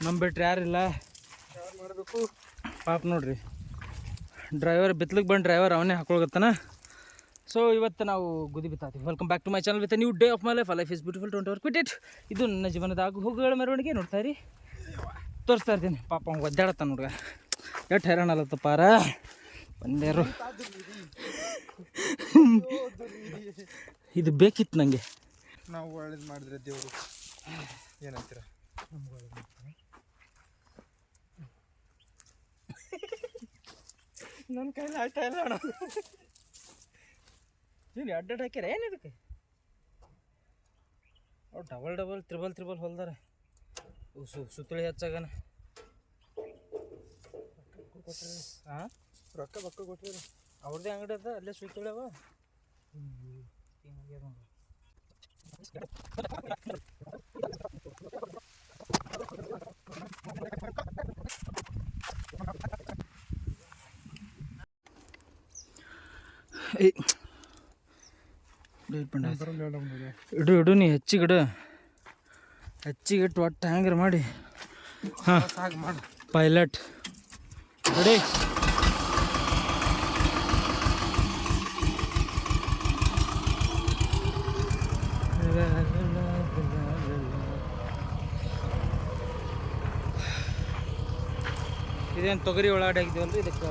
ನಮ್ಮ ಬಿಟ್ರೆ ಯಾರಿಲ್ಲ, ಮಾಡಬೇಕು ಪಾಪ ನೋಡ್ರಿ. ಡ್ರೈವರ್ ಬಿತ್ಲಿಕ್ಕೆ ಬಂದು ಡ್ರೈವರ್ ಅವನೇ ಹಾಕೊಳಗತ್ತಾನ. ಸೊ ಇವತ್ತು ನಾವು ಗುದಿ ಬಿತ್ತಾತೀವಿ. Welcome back to my channel with new day of my life. Life is beautiful, don't ever quit it. ಇದು ನನ್ನ ಜೀವನದ ಆಗು ಹೋಗುಗಳ ಮೆರವಣಿಗೆ. ನೋಡ್ತಾ ಇರಿ, ತೋರಿಸ್ತಾ ಇರ್ತೀನಿ. ಪಾಪ ಅವ್ನು ಒದ್ದಾಡತ್ತಾನ ನೋಡ್ಗ, ಎಷ್ಟು ಹೈರಾಣ ಅಲ್ಲತ್ತಪ್ಪಾರ ಬಂದೇರು. ಇದು ಬೇಕಿತ್ತು ನನಗೆ. ನಾವು ಒಳ್ಳೇದು ಮಾಡಿದ್ರೆ ದೇವರು ಏನಂತೀರ, ನಮ್ಗೆ ಒಳ್ಳೇದು ಮಾಡ್ತಾರೆ. ನನ್ನ ಕೈಲಿ ಆಯ್ತಾ ಇಲ್ಲ ಅಣ್ಣ. ನೀನು ಅಡ್ಡಾಡ್ ಹಾಕ್ಯಾರ ಏನು ಇದಕ್ಕೆ? ಅವ್ರು ಡಬಲ್ ತ್ರಿಬಲ್ ಹೊಲ್ದಾರ. ಸುತ್ತಳಿ ಹೆಚ್ಚಾಗನ. ಹಾಂ, ರೊಕ್ಕ ಕೊಟ್ಟಿರಿ. ಅವ್ರದ್ದೇ ಅಂಗಡಿ ಅದ, ಅಲ್ಲೇ ಸುತ್ತಳ್ಯವ. ಇಡು ನೀ ಹೆಚ್ಚಿಗಿಡು, ಹೆಚ್ಚಿಗಿಟ್ಟು ಒಟ್ಟು ಹ್ಯಾಂಗರ್ ಮಾಡಿ. ಹಾಂ, ಮಾಡಿ ಪೈಲಟ್ ರೆಡಿ. ಇದೇನು ತೊಗರಿ ಒಳಗಡೆ ಆಗಿದ್ದೀವಲ್ರಿ, ಇದಕ್ಕೆ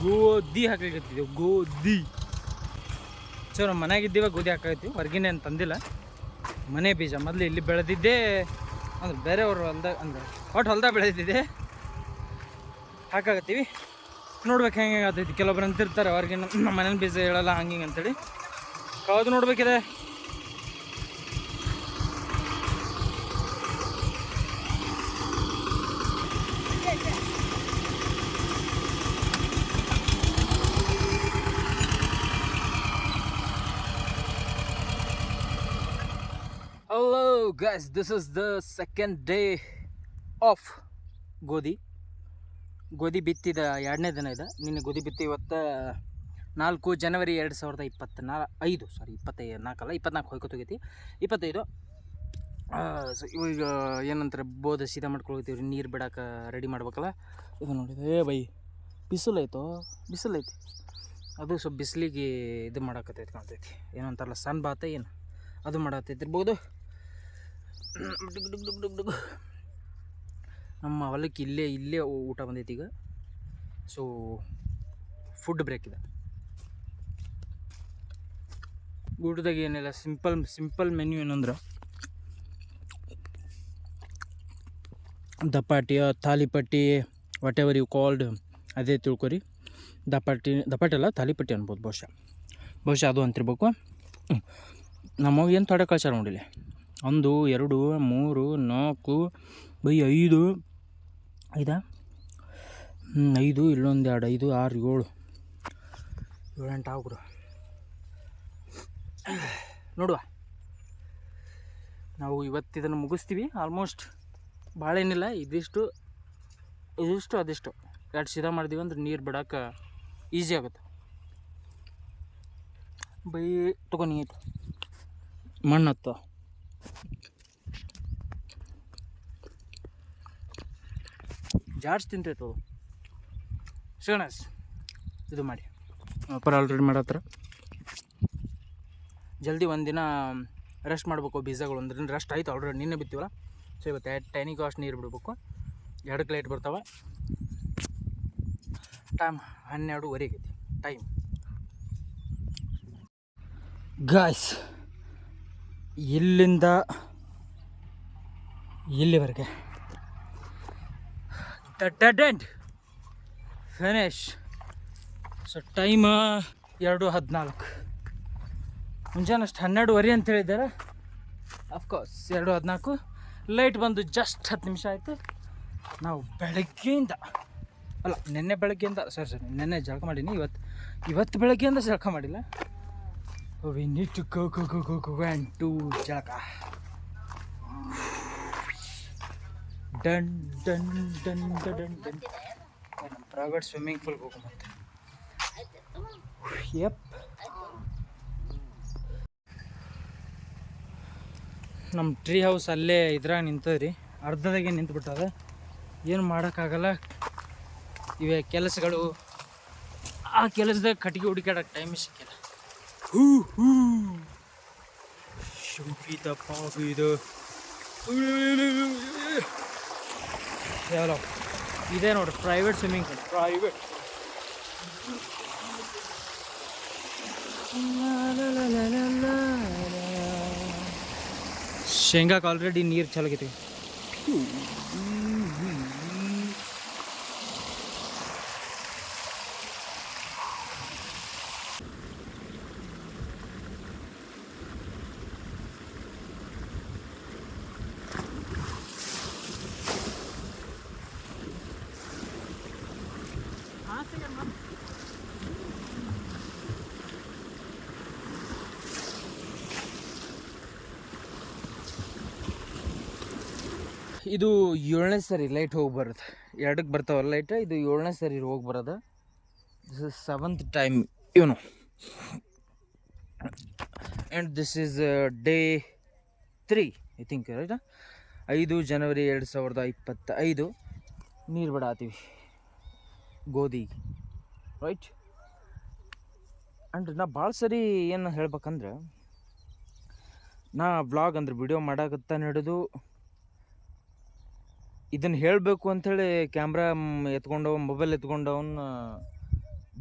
ಗೋಧಿ ಹಾಕಲಿಕ್ಕತ್ತಿದ್ದೀವಿ. ಗೋಧಿ. ಸೊ ನಮ್ಮ ಮನೆಯಾಗಿದ್ದೀವ ಗೋಧಿ ಹಾಕೈತಿ, ಹೊರಗಿನ ಏನು ತಂದಿಲ್ಲ. ಮನೆ ಬೀಜ ಮೊದಲು ಇಲ್ಲಿ ಬೆಳೆದಿದ್ದೆ, ಅಂದ್ರೆ ಬೇರೆಯವ್ರು ಹೊಲ್ದಾಗ, ಅಂದ್ರೆ ಒಟ್ಟು ಹೊಲ್ದಾಗ ಬೆಳೆದಿದ್ದೆ ಹಾಕಾಗತ್ತೀವಿ. ನೋಡ್ಬೇಕು ಹೆಂಗೆ ಆಗ್ತೈತಿ. ಕೆಲವೊಬ್ರು ಅಂತಿರ್ತಾರೆ ಹೊರಗಿನ ನಮ್ಮ ಮನೇನ ಬೀಜ ಹೇಳಲ್ಲ ಹಂಗೆ ಅಂತೇಳಿ. ಕಾದು ನೋಡ್ಬೇಕಿದೆ. Hello guys, this is the second day of ಗೋಧಿ ಬಿತ್ತಿದ 2ನೇ ದಿನ ಇದೆ. ನಿನ್ನೆ ಗೋಧಿ ಬಿತ್ತಿ ಇವತ್ತು 4 ಜನವರಿ 2025. ಸಾರಿ 24 ಹೋಗ್ಕೊತೋಗೈತಿ 25. ಸೊ ಈಗ ಏನಂತಾರೆ ಬೋಧ ಸೀದಾ ಮಾಡ್ಕೊಳ್ತೀವಿ. ನೀರು ಬಿಡಕ್ಕೆ ರೆಡಿ ಮಾಡ್ಬೇಕಲ್ಲ. ಇದು ನೋಡಿದೆ ಬೈ, ಬಿಸಿಲೈತಿ. ಅದು ಸ್ವಲ್ಪ ಬಿಸಿಲಿಗೆ ಇದು ಮಾಡಕತ್ತೈತಿ ಕಾಣ್ತೈತಿ. ಏನಂತಾರಲ್ಲ ಸನ್ ಬಾತ ಏನು ಅದು ಮಾಡತ್ತೈತಿರ್ಬೋದು. ನಮ್ಮ ಹೊಲಕ್ಕೆ ಇಲ್ಲೇ ಊಟ ಬಂದೈತಿ ಈಗ. ಸೊ ಫುಡ್ ಬ್ರೇಕ್ ಇದೆ. ಊಟದಾಗ ಏನಿಲ್ಲ, ಸಿಂಪಲ್ ಮೆನ್ಯೂ ಏನಂದ್ರೆ ದಪಾಟಿ, ತಾಲಿಪಟ್ಟಿ, ವಾಟ್ ಎವರ್ ಯು ಕಾಲ್ಡ್ ಅದೇ ತಿಳ್ಕೊರಿ. ದಪಾಟಿ ಅಲ್ಲ, ತಾಲಿಪಟ್ಟಿ ಅನ್ಬೋದು ಬಹುಶಃ ಅದು ಅಂತಿರ್ಬೇಕು. ನಮಗೆ ಏನು ತೊಡೆ ಕಳ್ಸ್ಯಾರ ನೋಡಿಲ್ಲ. 1 2 3 4 5 ಇಲ್ಲೊಂದು 2 5 6 7 8 ಆಗ್ಬಿಡು. ನೋಡುವ, ನಾವು ಇವತ್ತಿದನ್ನು ಮುಗಿಸ್ತೀವಿ ಆಲ್ಮೋಸ್ಟ್. ಭಾಳ ಏನಿಲ್ಲ, ಇದಿಷ್ಟು ಅದಿಷ್ಟು 2 ಸೀದಾ ಮಾಡಿದೀವಿ ಅಂದ್ರೆ ನೀರು ಬಿಡೋಕೆ ಈಸಿ ಆಗುತ್ತೆ. ಬೈ ತಗೋ ನೀರು ಮಣ್ಣು ಹತ್ತ. ಜಾಡ್ಸ್ ತಿಂತೈತೆ ಅದು. ಶ್ರೀಗಣೇಶ್ ಇದು ಮಾಡಿ ಅಪ್ಪರ ಆಲ್ರೆಡಿ ಮಾಡತ್ರ. ಜಲ್ದಿ ಒಂದಿನ ರೆಸ್ಟ್ ಮಾಡಬೇಕು. ಬೀಜಗಳು ಒಂದು ದಿನ ರೆಸ್ಟ್ ಆಯ್ತು, ಆಲ್ರೆಡಿ ನಿನ್ನೆ ಬಿತ್ತೀವಲ್ಲ. ಸೊ ಇವತ್ತು 10 ಅಷ್ಟು ನೀರು ಬಿಡಬೇಕು. 2 ಲೈಟ್ ಬರ್ತಾವೆ. ಟೈಮ್ 12:15 ಐತಿ ಟೈಮ್. ಗಾಯ್ಸ್, ಇಲ್ಲಿಂದ ಇಲ್ಲಿವರೆಗೆ dead end finish. So time 2:14. ಮುಂಜಾನೆ ಅಷ್ಟು 12:15 ಅಂತ ಹೇಳಿದ್ದಾರೆ. ಅಫ್ಕೋರ್ಸ್ 2:14. ಲೈಟ್ ಬಂದು ಜಸ್ಟ್ 10 ನಿಮಿಷ ಆಯಿತು. ನಾವು ಬೆಳಗ್ಗೆಯಿಂದ ಅಲ್ಲ, ನೆನ್ನೆ ಬೆಳಗ್ಗೆಯಿಂದ ಸರಿ ನೆನ್ನೆ ಜಳಕ ಮಾಡೀನಿ. ಇವತ್ತು ಬೆಳಗ್ಗೆಯಿಂದ ಜಳಕ ಮಾಡಿಲ್ಲ. We need to go and to jalaka. Done done done done done. ನಮ್ಮ ಪ್ರೈವೇಟ್ ಸ್ವಿಮ್ಮಿಂಗ್ ಪೂಲ್ಗೆ ಹೋಗೋ ಮತ್ತೆ. ಯಪ್, ನಮ್ಮ ಟ್ರೀ ಹೌಸ್ ಅಲ್ಲೇ ಇದ್ರಾಗ ನಿಂತದ್ರಿ, ಅರ್ಧದಾಗೆ ನಿಂತ್ಬಿಟ್ಟದ. ಏನು ಮಾಡೋಕ್ಕಾಗಲ್ಲ, ಇವೇ ಕೆಲಸಗಳು. ಆ ಕೆಲಸದಾಗ ಕಟ್ಟಿಗೆ ಹುಡುಕಾಡಕ್ಕೆ ಟೈಮ್ ಸಿಕ್ಕಿಲ್ಲ. ಶಂಕಿತಪ್ಪ ಇದು ಯಾವ ಇದೇ ನೋಡ್ರಿ ಪ್ರೈವೇಟ್ ಸ್ವಿಮ್ಮಿಂಗ್ ಪೂಲ್. ಪ್ರೈವೇಟ್ ಶೇಂಗಾಕ್ಕೆ ಆಲ್ರೆಡಿ ನೀರು ಚಲಾಗೈತಿ. ಇದು 7ನೇ ಸರಿ ಲೈಟ್ ಹೋಗಿ ಬರೋದು. 2ಕ್ಕೆ ಬರ್ತಾವಲ್ಲ ಲೈಟ್, ಇದು 7ನೇ ಸರಿ ಹೋಗಿ ಬರೋದು. ದಿಸ್ ಇಸ್ 7th ಟೈಮ್ ಇವನು. And this is day 3 I think, right. 5 ಜನವರಿ 2025 ನೀರು ಬಿಡಾತೀವಿ ಗೋಧಿ, ರೈಟ್. ಆ್ಯಂಡ್ ನಾ ಭಾಳ ಸರಿ ಏನು ಹೇಳ್ಬೇಕಂದ್ರೆ, ನಾ ವ್ಲಾಗ್ ಅಂದ್ರೆ ವಿಡಿಯೋ ಮಾಡಾಕತ್ತ ನಡೆದು ಇದನ್ನು ಹೇಳಬೇಕು ಅಂಥೇಳಿ ಕ್ಯಾಮ್ರಾ ಎತ್ಕೊಂಡವ್, ಮೊಬೈಲ್ ಎತ್ಕೊಂಡವನ್ನ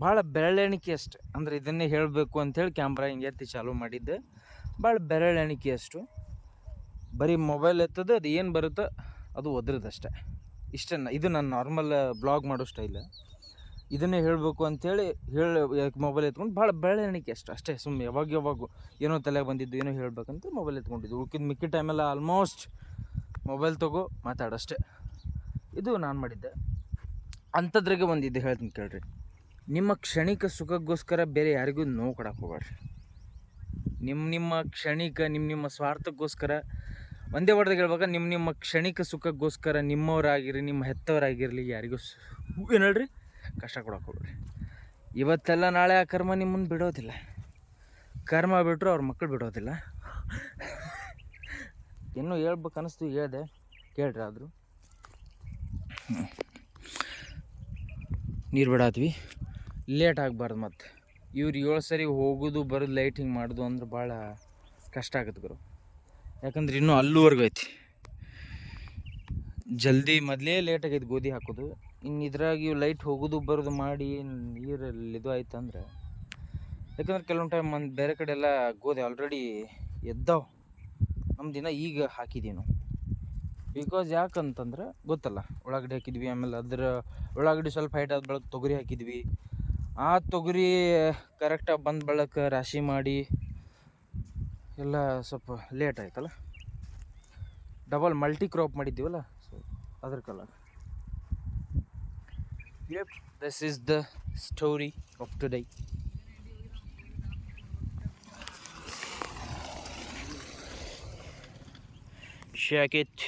ಭಾಳ ಬೆರಳೆಣಿಕೆ ಅಷ್ಟು. ಅಂದರೆ ಇದನ್ನೇ ಹೇಳಬೇಕು ಅಂಥೇಳಿ ಕ್ಯಾಮ್ರಾ ಹಿಂಗೆ ಎತ್ತಿ ಚಾಲೂ ಮಾಡಿದ್ದೆ. ಭಾಳ ಬೆರಳೆಣಿಕೆ ಅಷ್ಟು. ಬರೀ ಮೊಬೈಲ್ ಎತ್ತದ ಅದು ಏನು ಬರುತ್ತೋ ಅದು ಒದ್ರದಷ್ಟೆ. ಇಷ್ಟೇ. ಇದು ನಾನು ನಾರ್ಮಲ್ ಬ್ಲಾಗ್ ಮಾಡೋ ಸ್ಟೈಲ್. ಇದನ್ನೇ ಹೇಳಬೇಕು ಅಂಥೇಳಿ ಮೊಬೈಲ್ ಎತ್ಕೊಂಡು ಭಾಳ ಬೆರಳೆಣಿಕೆ ಅಷ್ಟೇ. ಸುಮ್ಮನೆ ಯಾವಾಗ ಏನೋ ತಲೆಗೆ ಬಂದಿದ್ದು, ಏನೋ ಹೇಳಬೇಕಂತ ಮೊಬೈಲ್ ಎತ್ಕೊಂಡಿದ್ದು. ಮಿಕ್ಕಿ ಟೈಮೆಲ್ಲ ಆಲ್ಮೋಸ್ಟ್ ಮೊಬೈಲ್ ತಗೋ ಮಾತಾಡಷ್ಟೇ. ಇದು ನಾನು ಮಾಡಿದ್ದೆ. ಅಂಥದ್ರಾಗೆ ಒಂದಿದ್ದು ಹೇಳ್ತೀನಿ ಕೇಳ್ರಿ. ನಿಮ್ಮ ಕ್ಷಣಿಕ ಸುಖಕ್ಕೋಸ್ಕರ ಬೇರೆ ಯಾರಿಗೂ ನೋವು ಕೊಡಕ್ಕೆ ಹೋಗ್ಬೇಡ್ರಿ. ನಿಮ್ಮ ಕ್ಷಣಿಕ ನಿಮ್ಮ ಸ್ವಾರ್ಥಕ್ಕೋಸ್ಕರ, ಒಂದೇ ವರ್ಡ್ದಾಗ ಹೇಳ್ಬೇಕಾ, ನಿಮ್ಮ ಕ್ಷಣಿಕ ಸುಖಕ್ಕೋಸ್ಕರ ನಿಮ್ಮವರಾಗಿರಿ, ನಿಮ್ಮ ಹೆತ್ತವರಾಗಿರಲಿ, ಯಾರಿಗೂ ಏನು ಹೇಳ್ರಿ ಕಷ್ಟ ಕೊಡಕ್ಕೆ ಹೋಗ್ಬೇಡ್ರಿ. ಇವತ್ತೆಲ್ಲ ನಾಳೆ ಆ ಕರ್ಮ ನಿಮ್ಮನ್ನು ಬಿಡೋದಿಲ್ಲ. ಕರ್ಮ ಬಿಟ್ಟರು ಅವ್ರ ಮಕ್ಕಳು ಬಿಡೋದಿಲ್ಲ. ಇನ್ನೂ ಹೇಳ್ಬೇಕು ಅನ್ನಿಸ್ತು, ಹೇಳಿದೆ, ಕೇಳ್ರಿ. ಆದರೂ ನೀರು ಬಿಡಾತ್ವಿ, ಲೇಟ್ ಆಗಬಾರ್ದು. ಮತ್ತು ಇವ್ರು 7 ಸರಿ ಹೋಗೋದು ಬರೋದು ಲೈಟ್ ಹಿಂಗೆ ಮಾಡೋದು ಅಂದ್ರೆ ಭಾಳ ಕಷ್ಟ ಆಗುತ್ತೆ ಗುರು. ಯಾಕಂದ್ರೆ ಇನ್ನೂ ಅಲ್ಲೂವರೆಗೂ ಐತಿ. ಜಲ್ದಿ ಮೊದಲೇ ಲೇಟ್ ಆಗೈತಿ ಗೋಧಿ ಹಾಕೋದು. ಇನ್ನು ಇದ್ರಾಗ ಇವು ಲೈಟ್ ಹೋಗೋದು ಬರೋದು ಮಾಡಿ ನೀರಲ್ಲಿ ಇದು ಆಯ್ತು ಅಂದ್ರೆ, ಯಾಕಂದ್ರೆ ಕೆಲವೊಂದು ಟೈಮ್ ಬೇರೆ ಕಡೆ ಎಲ್ಲ ಗೋಧಿ ಆಲ್ರೆಡಿ ಎದ್ದಾವೆ. ನಮ್ಮ ದಿನ ಈಗ ಹಾಕಿದ್ದೀವಿ ನಾವು. ಬಿಕಾಸ್ ಯಾಕಂತಂದ್ರೆ ಗೊತ್ತಲ್ಲ, ಉಳ್ಳಾಗಡ್ಡಿ ಹಾಕಿದ್ವಿ, ಆಮೇಲೆ ಅದರ ಉಳ್ಳಾಗಡ್ಡಿ ಸ್ವಲ್ಪ ಹೈಟ್ ಆದ ಬಳಕ ತೊಗರಿ ಹಾಕಿದ್ವಿ. ಆ ತೊಗರಿ ಕರೆಕ್ಟಾಗಿ ಬಂದ ಬಳಕ ರಾಶಿ ಮಾಡಿ ಎಲ್ಲ ಸ್ವಲ್ಪ ಲೇಟ್ ಆಯ್ತಲ್ಲ. ಡಬಲ್ ಮಲ್ಟಿ ಕ್ರಾಪ್ ಮಾಡಿದ್ದೀವಲ್ಲ, ಸೊ ಅದ್ರ colour. Yup, this is the story of today. Shake it.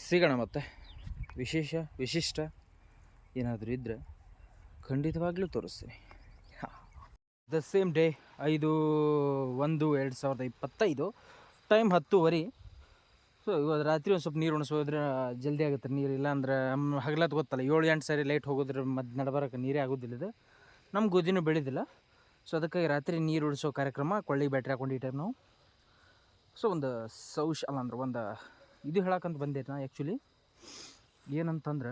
ಸಿಗೋಣ ಮತ್ತೆ ವಿಶಿಷ್ಟ ಏನಾದರೂ ಇದ್ದರೆ ಖಂಡಿತವಾಗ್ಲೂ ತೋರಿಸ್ತೀನಿ. The same day 5/1/2025, time 10:30. So ಇವತ್ತು ರಾತ್ರಿ ಒಂದು ಸ್ವಲ್ಪ ನೀರು ಉಣಿಸೋದ್ರೆ ಜಲ್ದಿ ಆಗುತ್ತೆ. ನೀರಿಲ್ಲ ಅಂದ್ರೆ ಹಗಲತ್ತು ಗೊತ್ತಲ್ಲ, 7-8 ಸಾರಿ ಲೈಟ್ ಹೋಗೋದ್ರ ನಡಬರಕ್ಕೆ ನೀರೇ ಆಗೋದಿಲ್ಲ. ಇದು ನಮ್ಮ ಗೋಧಿನೂ ಬೆಳೆದಿಲ್ಲ. ಸೊ ಅದಕ್ಕಾಗಿ ರಾತ್ರಿ ನೀರು ಉಳಿಸೋ ಕಾರ್ಯಕ್ರಮ. ಕೊಳ್ಳಿ ಬ್ಯಾಟ್ರಿ ಹಾಕೊಂಡು ಟೈಮ್ ನಾವು. ಸೊ ಒಂದು ಒಂದು ಇದು ಹೇಳಕ್ಕಂತ ಬಂದೆ ನಾ. ಆ್ಯಕ್ಚುಲಿ ಏನಂತಂದ್ರೆ,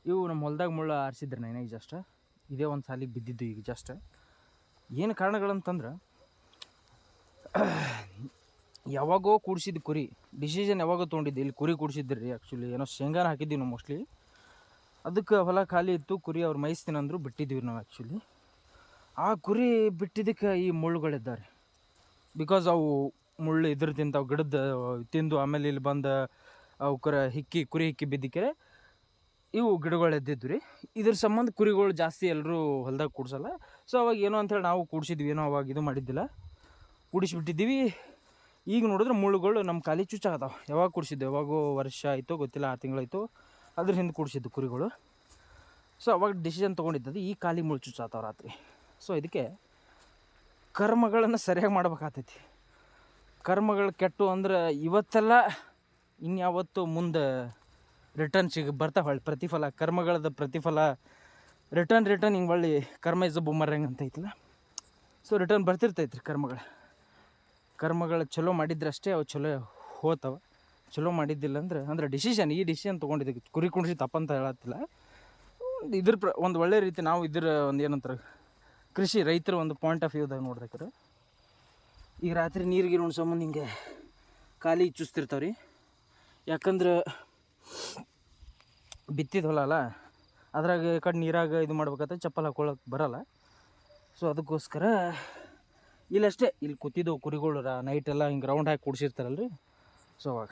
ಇವು ನಮ್ಮ ಹೊಲ್ದಾಗ ಮುಳ್ಳು ಆರಿಸಿದ್ರೆ ನಾನು ಈಗ ಜಸ್ಟ್ ಇದೇ ಒಂದು ಸಾಲಿಗೆ ಬಿದ್ದಿದ್ದು ಈಗ ಜಸ್ಟ್. ಏನು ಕಾರಣಗಳಂತಂದ್ರೆ, ಯಾವಾಗೋ ಕೂಡಿಸಿದ್ದು ಕುರಿ, ಡಿಸಿಷನ್ ಯಾವಾಗೋ ತೊಗೊಂಡಿದ್ದು. ಇಲ್ಲಿ ಕುರಿ ಕೂಡಿಸಿದ್ರಿ ರೀ. ಆ್ಯಕ್ಚುಲಿ ಏನೋ ಶೇಂಗಾನ ಹಾಕಿದ್ದೀವಿ ನಾವು ಮೋಸ್ಟ್ಲಿ. ಅದಕ್ಕೆ ಹೊಲ ಖಾಲಿ ಇತ್ತು, ಕುರಿ ಅವ್ರು ಮೇಯಿಸ್ತೀನಿ ಅಂದರು, ಬಿಟ್ಟಿದ್ದೀವಿ ನಾವು. ಆ್ಯಕ್ಚುಲಿ ಆ ಕುರಿ ಬಿಟ್ಟಿದ್ದಕ್ಕೆ ಈ ಮುಳ್ಳುಗಳಿದ್ದಾರೆ. ಬಿಕಾಸ್ ಅವು ಮುಳ್ಳು ಇದ್ರ ತಿಂತಾವು, ಗಿಡದ ತಿಂದು ಆಮೇಲೆ ಇಲ್ಲಿ ಬಂದು ಅವು ಕುರಿ ಹಿಕ್ಕಿ ಬಿದ್ದಕ್ಕೆ ಇವು ಗಿಡಗಳು ಎದ್ದಿದ್ದು ರೀ. ಇದ್ರ ಸಂಬಂಧ ಕುರಿಗಳು ಜಾಸ್ತಿ ಎಲ್ಲರೂ ಹೊಲ್ದಾಗ ಕೂಡ್ಸಲ್ಲ. ಸೊ ಅವಾಗ ಏನೋ ಅಂಥೇಳಿ ನಾವು ಕೂಡಿಸಿದ್ವಿ. ಏನೋ ಅವಾಗ ಇದು ಮಾಡಿದ್ದಿಲ್ಲ, ಕೂಡಿಸಿಬಿಟ್ಟಿದ್ದೀವಿ. ಈಗ ನೋಡಿದ್ರೆ ಮುಳ್ಳುಗಳು ನಮ್ಮ ಖಾಲಿ ಚುಚ್ಚಾಗತ್ತಾವೆ. ಯಾವಾಗ ಕೂಡಿಸಿದ್ದು, ಯಾವಾಗೋ ವರ್ಷ ಆಯಿತು ಗೊತ್ತಿಲ್ಲ, 6 ತಿಂಗಳಾಯಿತು ಅದ್ರ ಹಿಂದೆ ಕೂಡಿಸಿದ್ದು ಕುರಿಗಳು. ಸೊ ಅವಾಗ ಡಿಸಿಷನ್ ತೊಗೊಂಡಿದ್ದದು, ಈ ಖಾಲಿ ಮುಳ್ಳು ಚುಚ್ಚಾತಾವೆ ರಾತ್ರಿ. ಸೊ ಇದಕ್ಕೆ ಕರ್ಮಗಳನ್ನು ಸರಿಯಾಗಿ ಮಾಡ್ಬೇಕಾಗ್ತೈತಿ. ಕರ್ಮಗಳು ಕೆಟ್ಟು ಅಂದ್ರೆ ಇವತ್ತೆಲ್ಲ ಇನ್ಯಾವತ್ತು ಮುಂದೆ ರಿಟರ್ನ್ ಬರ್ತಾವೆ ಹೊಳ್ಳಿ ಪ್ರತಿಫಲ. ಕರ್ಮಗಳದ ಪ್ರತಿಫಲ ರಿಟರ್ನ್ ಹಿಂಗೆ ಹೊಳ್ಳಿ ಕರ್ಮ ಇಸ್ ಬೂಮರಂಗ್ ಅಂತ ಐತಲ್ಲ, ಸೊ ರಿಟರ್ನ್ ಬರ್ತಿರ್ತೈತ್ರಿ ಕರ್ಮಗಳು ಚಲೋ ಮಾಡಿದ್ರೆ ಅಷ್ಟೇ ಅವು ಚಲೋ ಹೋತಾವ. ಚಲೋ ಮಾಡಿದ್ದಿಲ್ಲ ಅಂದ್ರೆ ಈ ಡಿಸಿಷನ್ ತೊಗೊಂಡಿದ್ದಕ್ಕೆ ಕುರಿ ಕುಣಿಸಿ ತಪ್ಪಂತ ಹೇಳತ್ತಿಲ್ಲ. ಒಂದು ಒಳ್ಳೆ ರೀತಿ ನಾವು ಒಂದು ಏನಂತಾರೆ ಕೃಷಿ ರೈತರ ಒಂದು ಪಾಯಿಂಟ್ ಆಫ್ ವ್ಯೂದಾಗ ನೋಡ್ಬೇಕಾರೆ, ಈಗ ರಾತ್ರಿ ನೀರಿಗೆ ಉಣ್ಸೋಮಂದು ಹಿಂಗೆ ಖಾಲಿ ಚುಸ್ತಿರ್ತಾವ್ರಿ. ಯಾಕಂದ್ರೆ ಬಿತ್ತಿದ ಹೊಲ ಅಲ್ಲ, ಅದ್ರಾಗ ಕಡೆ ನೀರಾಗ ಇದು ಮಾಡ್ಬೇಕಾದ್ರೆ ಚಪ್ಪಲ್ ಹಾಕೊಳಕ್ಕೆ ಬರೋಲ್ಲ. ಸೊ ಅದಕ್ಕೋಸ್ಕರ ಇಲ್ಲಷ್ಟೇ ಇಲ್ಲಿ ಕೂತಿದ್ದವು ಕುರಿಗಳು ನೈಟೆಲ್ಲ ಹಿಂಗೆ ರೌಂಡ್ ಹಾಕಿ ಕುಡಿಸಿರ್ತಾರಲ್ರಿ. ಸೊ ಅವಾಗ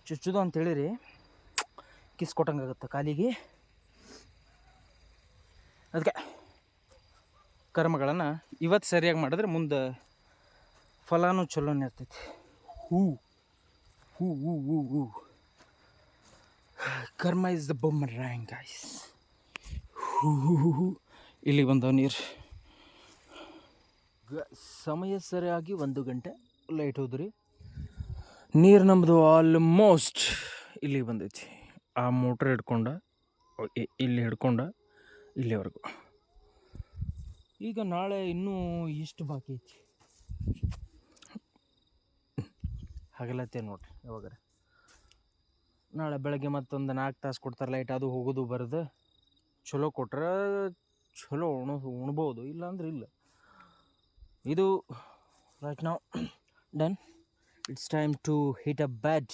ಚುಚ್ಚುದು ಅಂತೇಳಿರಿ ಕಿಸ್ ಕೊಟ್ಟಂಗಾಗುತ್ತೆ ಕಾಲಿಗೆ. ಅದಕ್ಕೆ ಕರ್ಮಗಳನ್ನು ಇವತ್ತು ಸರಿಯಾಗಿ ಮಾಡಿದ್ರೆ ಮುಂದೆ ಫಲನೂ ಚಲೋನೇ ಇರ್ತೈತಿ. ಹೂ ಹೂ ಹೂ ಹೂ ಹೂ ಕರ್ಮ ಇಸ್ ದ ಬೂಮರಂಗ್ ಗೈಸ್. ಹೂ ಹೂ ಹೂ ಹೂ ಇಲ್ಲಿ ಬಂದವು ನೀರು. ಸಮಯ ಸರಿಯಾಗಿ 1 ಗಂಟೆ ಲೈಟ್ ಹೋದ್ರಿ. ನೀರು ನಮ್ಮದು ಆಲ್ಮೋಸ್ಟ್ ಇಲ್ಲಿಗೆ ಬಂದೈತಿ. ಆ ಮೋಟ್ರ್ ಹಿಡ್ಕೊಂಡ ಇಲ್ಲಿವರೆಗೂ. ಈಗ ನಾಳೆ ಇನ್ನೂ ಎಷ್ಟು ಬಾಕಿ ಐತಿ ಹಗಲತ್ತೆ ನೋಡ್ರಿ. ಯಾವಾಗಾರ ನಾಳೆ ಬೆಳಗ್ಗೆ ಮತ್ತೊಂದು 4 ತಾಸು ಕೊಡ್ತಾರೆ ಲೈಟ್. ಅದು ಹೋಗೋದು ಬರೋದು. ಚಲೋ ಕೊಟ್ರೆ ಚಲೋ ಉಣ್ಬೋದು, ಇಲ್ಲಾಂದ್ರೆ ಇಲ್ಲ. ಇದು ರೈಟ್ ನಾವು done. It's time to hit a bed.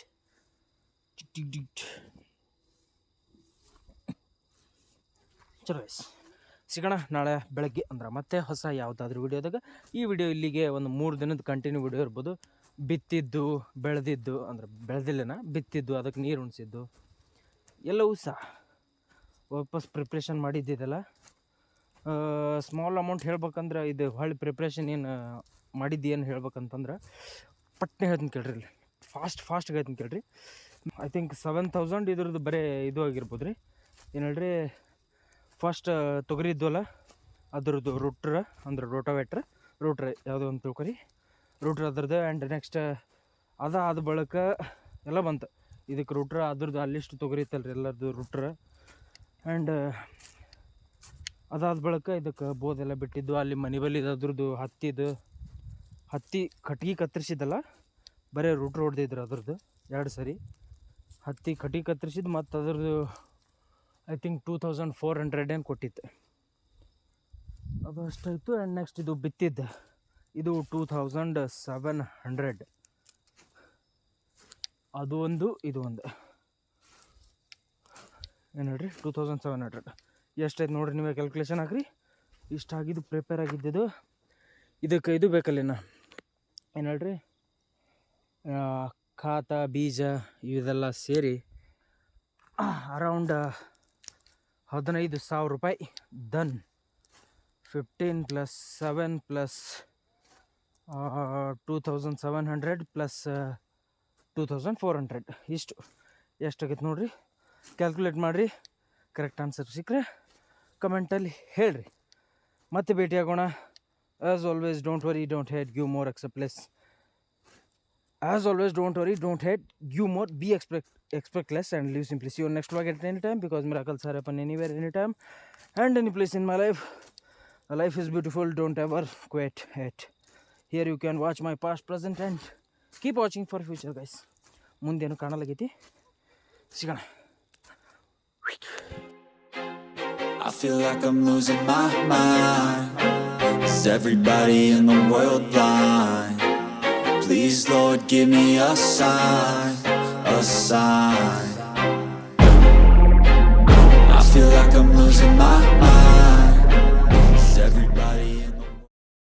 ಚಲೋ ಗೈಸ್, ಸಿಗೋಣ ನಾಳೆ ಬೆಳಗ್ಗೆ ಅಂದ್ರೆ ಮತ್ತೆ ಹೊಸ ಯಾವುದಾದ್ರೂ ವಿಡಿಯೋದಾಗ. ಈ ವಿಡಿಯೋ ಇಲ್ಲಿಗೆ ಒಂದು 3 ದಿನದ ಕಂಟಿನ್ಯೂ ವಿಡಿಯೋ ಇರ್ಬೋದು. ಬಿತ್ತಿದ್ದು ಬೆಳೆದಿದ್ದು ಅಂದ್ರೆ ಬೆಳೆದಿಲ್ಲನ ಬಿತ್ತಿದ್ದು, ಅದಕ್ಕೆ ನೀರು ಉಣಿಸಿದ್ದು ಎಲ್ಲವೂ ಸಹ ವಾಪಸ್ ಪ್ರಿಪ್ರೇಷನ್ ಮಾಡಿದ್ದಿದ್ದಲ್ಲ. ಸ್ಮಾಲ್ ಅಮೌಂಟ್ ಹೇಳ್ಬೇಕಂದ್ರೆ ಇದು ಹೊಳ್ಳಿ ಪ್ರಿಪ್ರೇಷನ್ ಏನು ಮಾಡಿದ್ದೇನು ಹೇಳ್ಬೇಕಂತಂದ್ರೆ ಪಟ್ನೆ ಹೇಳ್ತೀನಿ ಕೇಳ್ರಿ. ಇಲ್ಲಿ ಫಾಸ್ಟ್ಗೆ ಹೇಳ್ತೀನಿ ಕೇಳ್ರಿ. ಐ ಥಿಂಕ್ 7,000 ಇದ್ರದ್ದು ಬರೀ ಇದು ಆಗಿರ್ಬೋದು ರೀ. ಏನು ಹೇಳ್ರಿ, ಫಸ್ಟ್ ತೊಗರಿ ಇದ್ವಲ್ಲ ಅದ್ರದ್ದು ರೂಟ್ರ್ ಅಂದ್ರೆ ರೋಟೋವೇಟ್ರ್ ಯಾವುದೋ ಒಂದು ತಿಳ್ಕೊರಿ. ರೂಟ್ರ್ ಅದ್ರದ್ದು. ಆ್ಯಂಡ್ ನೆಕ್ಸ್ಟ್ ಅದಾದ ಬಳಿಕ ಎಲ್ಲ ಬಂತು ಇದಕ್ಕೆ ರೂಟ್ರ್. ಅದ್ರದ್ದು ಅಲ್ಲಿಷ್ಟು ತೊಗರಿ ಇತ್ತಲ್ರಿ ಎಲ್ಲರದ್ದು ರೂಟ್ರ್. ಆ್ಯಂಡ್ ಅದಾದ ಬಳಿಕ ಇದಕ್ಕೆ ಬೋದೆಲ್ಲ ಬಿಟ್ಟಿದ್ದು. ಅಲ್ಲಿ ಮನೆ ಬಲ್ಲಿದ್ದು ಅದ್ರದ್ದು ಹತ್ತಿ ಕಟ್ಗೆ ಕತ್ತರಿಸಿದ್ದಲ್ಲ, ಬರೀ ರೂಟ್ರ್ ಹೊಡೆದಿದ್ರು ಅದ್ರದ್ದು 2 ಸರಿ ಹತ್ತಿ ಕಟ್ಗೆ ಕತ್ತರಿಸಿದ್ದು. ಮತ್ತು ಅದ್ರದ್ದು ಐ ಥಿಂಕ್ 2,400 ಏನು ಕೊಟ್ಟಿತ್ತು, ಅದು ಅಷ್ಟಾಯಿತು. ಆ್ಯಂಡ್ ನೆಕ್ಸ್ಟ್ ಇದು ಬಿತ್ತಿದ್ದು ಇದು 2,700. ಅದು ಒಂದು ಇದು ಒಂದು ಏನು ಹೇಳ್ರಿ 2,700 ಎಷ್ಟಾಯ್ತು ನೋಡಿರಿ. ನೀವೇ ಕ್ಯಾಲ್ಕುಲೇಷನ್ ಹಾಕ್ರಿ. ಇಷ್ಟಾಗಿದ್ದು ಪ್ರಿಪೇರ್ ಆಗಿದ್ದಿದ್ದು. ಇದಕ್ಕೆ ಇದು ಬೇಕಲ್ಲಿನ ಏನು ಹೇಳ್ರಿ, ಖಾತ ಬೀಜ ಇದೆಲ್ಲ ಸೇರಿ ಅರೌಂಡ್ 15,000 ರೂಪಾಯಿ. ಡನ್. 15 + 7 + 2,700 + 2,400 ಇಷ್ಟು ಎಷ್ಟಾಗೈತೆ ನೋಡಿರಿ. ಕ್ಯಾಲ್ಕುಲೇಟ್ ಮಾಡಿರಿ. ಕರೆಕ್ಟ್ ಆನ್ಸರ್ ಸಿಕ್ಕರೆ ಕಮೆಂಟಲ್ಲಿ ಹೇಳ್ರಿ. ಮತ್ತೆ ಭೇಟಿಯಾಗೋಣ. As always don't worry, don't hate, give more, except less. As always, don't worry, don't hate, give more, be expect less, and live simply. See you next vlog at any time, because miracles are happen anywhere, anytime, and any place in my life. Life is beautiful. Don't ever quit it. Here you can watch my past, present, and keep watching for future, guys. ಮುಂದೇನು ಕಾಣಲಾಗೈತಿ. ಸಿಗೋಣ. I feel like I'm losing my mind. Is everybody in the world blind? Please, Lord, give me a sign, a sign.